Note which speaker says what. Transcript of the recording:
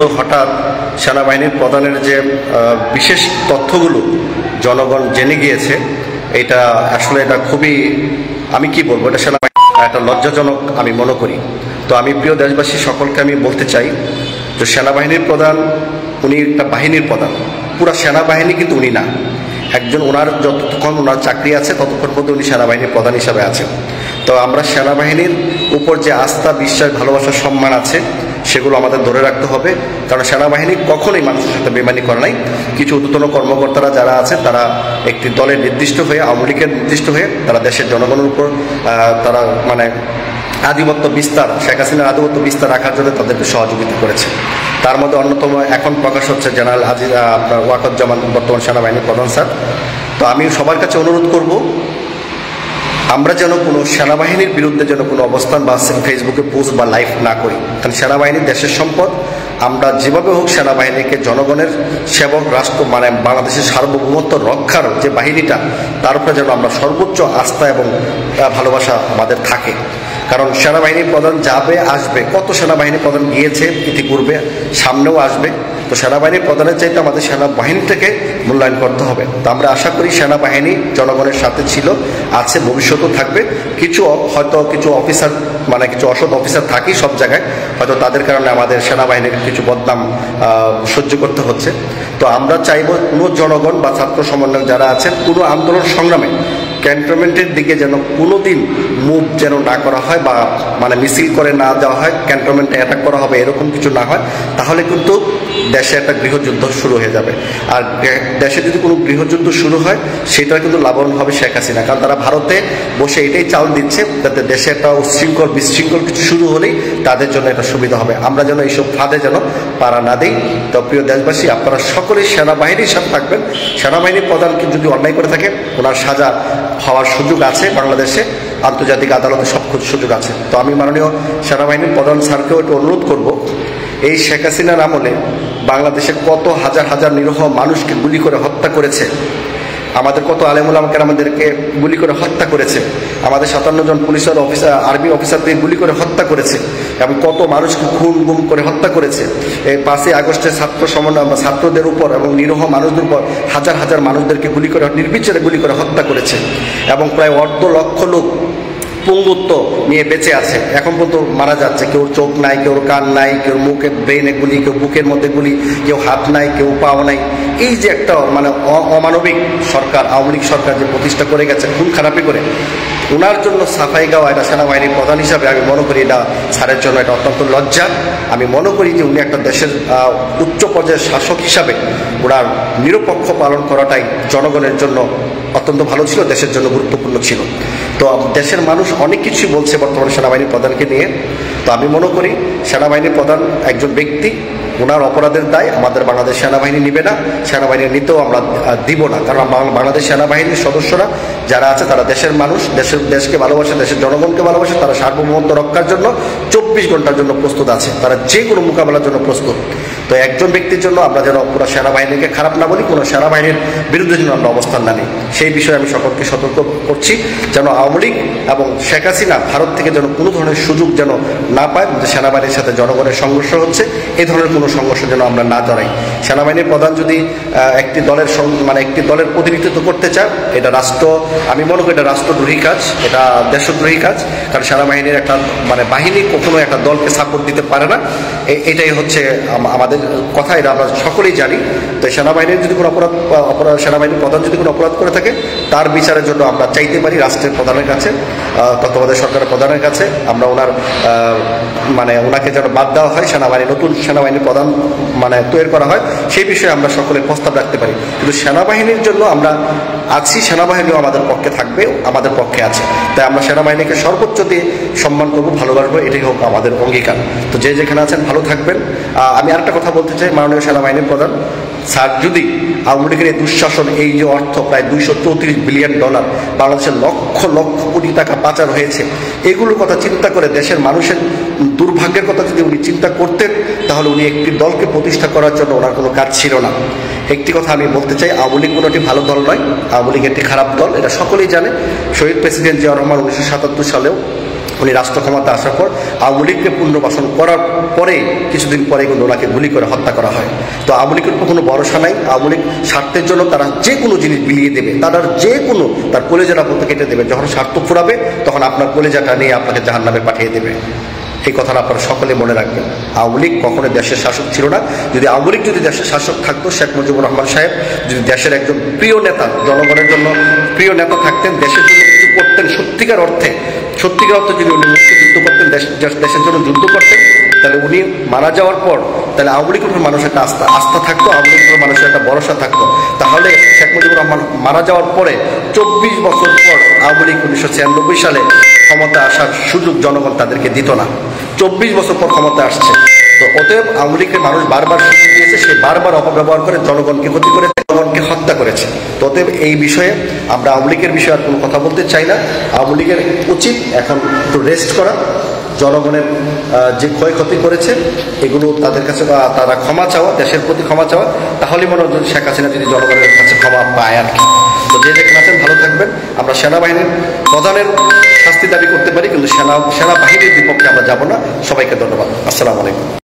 Speaker 1: হঠাৎ সেনাবাহিনীর প্রধানের যে বিশেষ তথ্যগুলো জনগণ জেনে গিয়েছে, এটা আসলে এটা খুবই, আমি কি বলবো, এটা সেনাবাহিনী একটা লজ্জাজনক আমি মনে করি। তো আমি প্রিয় দেশবাসী সকলকে আমি বলতে চাই যে সেনাবাহিনীর প্রধান উনি একটা বাহিনীর প্রধান, পুরা সেনাবাহিনী কিন্তু উনি না। একজন ওনার যতক্ষণ ওনার চাকরি আছে ততক্ষণ পর্যন্ত উনি সেনাবাহিনীর প্রধান হিসাবে আছেন। তো আমরা সেনাবাহিনীর উপর যে আস্থা, বিশ্বাস, ভালোবাসা, সম্মান আছে সেগুলো আমাদের ধরে রাখতে হবে, কারণ সেনাবাহিনী কখনোই মানুষের সাথে বেমানি করে নাই। কিছু ঊর্ধ্বতন কর্মকর্তারা যারা আছে তারা একটি দলের নির্দিষ্ট হয়ে, আওয়ামী লীগের নির্দিষ্ট হয়ে তারা দেশের জনগণের উপর তারা আধিপত্য বিস্তার, শেখ হাসিনার আধিপত্য বিস্তার রাখার জন্য তাদেরকে সহযোগিতা করেছে। তার মধ্যে অন্যতম এখন প্রকাশ হচ্ছে জেনারেল আপনার ওয়াকজ্জামান, বর্তমান সেনাবাহিনীর প্রধান স্যার। তো আমি সবার কাছে অনুরোধ করব, আমরা যেন কোনো সেনাবাহিনীর বিরুদ্ধে যেন কোনো অবস্থান বা ফেসবুকে পোস্ট বা লাইভ না করি, কারণ সেনাবাহিনী দেশের সম্পদ। আমরা যেভাবে হোক সেনাবাহিনীকে জনগণের সেবক, রাষ্ট্র বাংলাদেশের সার্বভৌমত্ব রক্ষার যে বাহিনীটা, তার উপরে যেন আমরা সর্বোচ্চ আস্থা এবং ভালোবাসা আমাদের থাকে। কারণ সেনাবাহিনীর প্রধান যাবে, আসবে, কত সেনাবাহিনী প্রধান গিয়েছে ইতিপূর্বে, সামনেও আসবে। তো সেনাবাহিনীর প্রধানের চাইতে আমাদের সেনাবাহিনীটাকে মূল্যায়ন করতে হবে। তো আমরা আশা করি সেনাবাহিনী জনগণের সাথে ছিল, আছে, ভবিষ্যতেও থাকবে। হয়তো কিছু অফিসার কিছু অসৎ অফিসার থাকি সব জায়গায়, হয়তো তাদের কারণে আমাদের সেনাবাহিনীর কিছু বদনাম সহ্য করতে হচ্ছে। তো আমরা চাইব কোনো জনগণ বা ছাত্র সমন্বয়ক যারা আছেন, কোনো আন্দোলন সংগ্রামে ক্যান্টনমেন্টের দিকে যেন কোনোদিন মুভ যেন না করা হয়, বা মিছিল করে না দেওয়া হয়, ক্যান্টনমেন্টে অ্যাটাক করা হবে এরকম কিছু না হয়। তাহলে কিন্তু দেশে একটা গৃহযুদ্ধ শুরু হয়ে যাবে। আর দেশে যদি কোনো গৃহযুদ্ধ শুরু হয়, সেটা কিন্তু লাভবান হবে শেখ হাসিনা, কারণ তারা ভারতে বসে এটাই চাল দিচ্ছে যাতে দেশে একটা উচ্ছৃঙ্খল বিশৃঙ্খল কিছু শুরু হলেই তাদের জন্য এটা সুবিধা হবে। আমরা যেন এইসব ফাঁদে যেন পাড়া না দিই। তো প্রিয় দেশবাসী, আপনারা সকলেই সেনাবাহিনীর সাথে থাকবেন। সেনাবাহিনীর প্রধানকে যদি অন্যায় করে থাকে, ওনার সাজা হওয়ার সুযোগ আছে বাংলাদেশে, আন্তর্জাতিক আদালতে সব সুযোগ আছে। তো আমি মাননীয় সেনাবাহিনীর প্রধান স্যারকেও একটু অনুরোধ করব, এই শেখ হাসিনার আমলে বাংলাদেশে কত হাজার হাজার নিরীহ মানুষকে গুলি করে হত্যা করেছে, আমাদের কত আলেমুলামাকে আমাদেরকে গুলি করে হত্যা করেছে, আমাদের 57 জন পুলিশের অফিসার, আর্মি অফিসারদের গুলি করে হত্যা করেছে, এবং কত মানুষকে খুন গুম করে হত্যা করেছে। এই 5ই আগস্টের ছাত্রদের উপর এবং নিরীহ মানুষদের উপর হাজার হাজার মানুষদেরকে গুলি করে, নির্বিচারে গুলি করে হত্যা করেছে, এবং প্রায় 1.5 লক্ষ লোক পঙ্গুত্ব নিয়ে বেঁচে আছে, এখন পর্যন্ত মারা যাচ্ছে। কেউ চোখ নাই, কেউ কান নাই, কেউ মুখে ব্রেনে গুলি, কেউ বুকের মধ্যে গুলি, কেউ হাত নাই, কেউ পাও নাই। এই যে একটা অমানবিক সরকার, আওয়ামী লীগ সরকার যে প্রতিষ্ঠা করে গেছে খুন খারাপি করে, ওনার জন্য সাফাই গাওয়া এটা সেনাবাহিনীর প্রধান হিসাবে আমি মনে করি এটা স্যারের জন্য এটা অত্যন্ত লজ্জা। আমি মনে করি যে উনি একটা দেশের উচ্চ পর্যায়ের শাসক হিসাবে ওনার নিরপেক্ষ পালন করাটাই জনগণের জন্য অত্যন্ত ভালো ছিল, দেশের জন্য গুরুত্বপূর্ণ ছিল। তো দেশের মানুষ অনেক কিছুই বলছে বর্তমানে সেনাবাহিনীর প্রধানকে নিয়ে। তো আমি মনে করি সেনাবাহিনীর প্রধান একজন ব্যক্তি, ওনার অপরাধের দায় আমাদের বাংলাদেশ সেনাবাহিনী নিবে না, সেনাবাহিনী নিতেও আমরা দিব না। কারণ বাংলাদেশ সেনাবাহিনীর সদস্যরা যারা আছে তারা দেশের মানুষ, দেশকে ভালোবাসে, দেশের জনগণকে ভালোবাসে, তারা সার্বভৌমত্ব রক্ষার জন্য 24 ঘন্টার জন্য প্রস্তুত আছে, তারা যে কোনো মোকাবেলার জন্য প্রস্তুত। তো একজন ব্যক্তির জন্য আমরা যেন পুরো সেনাবাহিনীকে খারাপ না বলি, কোনো সেনাবাহিনীর বিরুদ্ধে যেন আমরা অবস্থান না নিই, সেই বিষয়ে আমি সকলকে সতর্ক করছি, যেন আওয়ামী লীগ এবং শেখ হাসিনা ভারত থেকে যেন কোনো ধরনের সুযোগ যেন না পায় যে সেনাবাহিনীর সাথে জনগণের সংঘর্ষ হচ্ছে, এই ধরনের কোনো সংঘর্ষ যেন আমরা না জড়াই। সেনাবাহিনীর প্রধান যদি একটি দলের একটি দলের প্রতিনিধিত্ব করতে চায়, এটা আমি মনে করি এটা রাষ্ট্রদ্রোহী কাজ, এটা দেশদ্রোহী কাজ। কারণ সেনাবাহিনীর একটা বাহিনী কখনো একটা দলকে সাপোর্ট দিতে পারে না, এটাই হচ্ছে আমাদের কথা, এটা আমরা সকলেই জানি। তো সেনাবাহিনীর যদি কোনো সেনাবাহিনীর প্রধান যদি কোনো অপরাধ করে থাকে, তার বিচারের জন্য আমরা চাইতে পারি রাষ্ট্রের প্রধানের কাছে, তত্ত্বাবধায়ক সরকারের প্রধানের কাছে। আমরা ওনার ওনাকে যেন বাদ দেওয়া হয়, নতুন সেনাবাহিনীর প্রধান তৈরি করা হয়, সেই বিষয়ে আমরা সকলের প্রস্তাব রাখতে পারি। কিন্তু সেনাবাহিনীর জন্য আমরা আছি, সেনাবাহিনীও আমাদের পক্ষে থাকবে, আমাদের পক্ষে আছে। তাই আমরা সেনাবাহিনীকে সর্বোচ্চ দিয়ে সম্মান করবো, ভালোবাসবো, এটাই হোক আমাদের অঙ্গীকার। তো যে যেখানে আছেন ভালো থাকবেন। আমি আরেকটা কথা বলতে চাই, মাননীয় সেনাবাহিনীর প্রধান স্যার, যদি আওয়ামী লীগের এই দুঃশাসন, এই যে অর্থ প্রায় $234 বিলিয়ন বাংলাদেশের লক্ষ লক্ষ কোটি টাকা পাচার হয়েছে, এগুলোর কথা চিন্তা করে দেশের মানুষের দুর্ভাগ্যের কথা যদি উনি চিন্তা করতেন, তাহলে উনি একটি দলকে প্রতিষ্ঠা করার জন্য ওনার কোনো কাজ ছিল না। একটি কথা আমি বলতে চাই, আওয়ামী লীগ কোনোটি ভালো দল নয়, আওয়ামী লীগ একটি খারাপ দল, এটা সকলেই জানে। শহীদ প্রেসিডেন্ট জিয়াউর রহমান 1977 সালেও উনি রাষ্ট্র ক্ষমতা আসার পর আওয়ামী লীগকে পুনর্বাসন করার পরে কিছুদিন পরে কিন্তু ওনাকে গুলি করে হত্যা করা হয়। তো আওয়ামী লীগের কোনো ভরসা নাই। আওয়ামী লীগ স্বার্থের জন্য তারা যে কোনো জিনিস বিলিয়ে দেবে, তারা যে কোনো তার কলেজাটা পর্যন্ত কেটে দেবে। যখন স্বার্থ ফুরাবে তখন আপনার কলেজাটা নিয়ে আপনাকে জাহান্নামে পাঠিয়ে দেবে। এই কথাটা আপনারা সকলে মনে রাখবেন। আওয়ামী লীগ কখনো দেশের শাসক ছিল না। যদি আওয়ামী লীগ যদি দেশের শাসক থাকতো, শেখ মুজিবুর রহমান সাহেব যদি দেশের একজন প্রিয় নেতা, জনগণের জন্য প্রিয় নেতা থাকতেন, দেশের জন্য কিছু করতেন, সত্যিকার অর্থে যদি উনি মুক্তিযুদ্ধ করতেন, দেশের জন্য যুদ্ধ করতেন, তাহলে উনি মারা যাওয়ার পর তাহলে আওয়ামী লীগের উপর মানুষের একটা আস্থা থাকতো, আওয়ামী লীগের উপর মানুষের একটা ভরসা থাকতো। তাহলে শেখ মুজিবুর রহমান মারা যাওয়ার পরে 24 বছর পর আওয়ামী লীগ 1996 সালে ক্ষমতা আসার সুযোগ জনগণ তাদেরকে দিত না। 24 বছর পর ক্ষমতা আসছে। তো অতএব আওয়ামী লীগের মানুষ বারবার সুযোগ দিয়েছে, সে বারবার অপব্যবহার করে জনগণকে ক্ষতি করে, জনগণকে হত্যা করেছে। তো অতএব এই বিষয়ে আমরা আওয়ামী লীগের বিষয়ে আর কোনো কথা বলতে চাই না। আওয়ামী লীগের উচিত এখন একটু রেস্ট করা, জনগণের যে ক্ষয়ক্ষতি করেছে এগুলো তাদের কাছে তারা ক্ষমা চাওয়া, দেশের প্রতি ক্ষমা চাওয়া, তাহলেই মনে হয় শেখ হাসিনা যদি জনগণের কাছে ক্ষমা পায় আর কি। তো যে যেখানে আছেন ভালো থাকবেন। আমরা সেনাবাহিনীর প্রধানের শাস্তি দাবি করতে পারি, কিন্তু সেনাবাহিনীর বিপক্ষে আমরা যাব না। সবাইকে ধন্যবাদ। আসসালামু আলাইকুম।